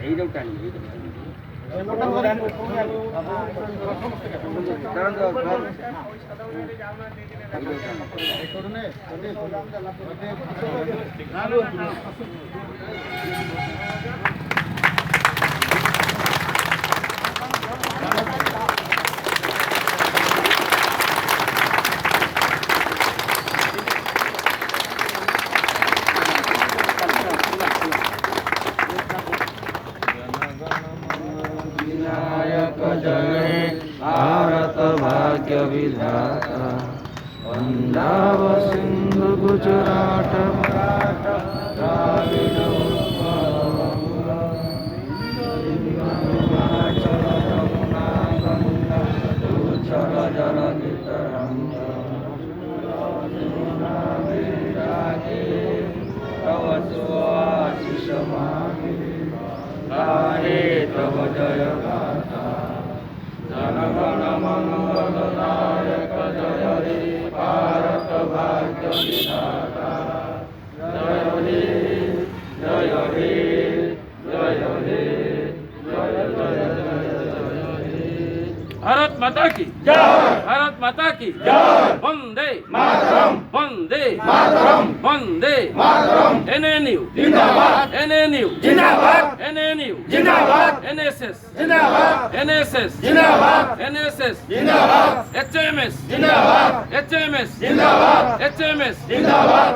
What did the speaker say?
এইটাও টানি भारत भाग्य विधाता पंजाब सिंधु गुजरात मराठा द्राविड तव जय गाथा जनगण मंगलदायक जय हे भारत भाग्य विधाता जय हे जय हे जय हे जय जय भारत माता की जय भारत माता की जय वंदे मातरम वंदे मातरम वंदे मातरम एनएनयू जिंदाबाद एनएनयू जिंदाबाद एनएनयू जिंदाबाद एनएसएस जिंदाबाद एनएसएस जिंदाबाद एनएसएस जिंदाबाद एचएमएस जिंदाबाद एचएमएस जिंदाबाद एचएमएस जिंदाबाद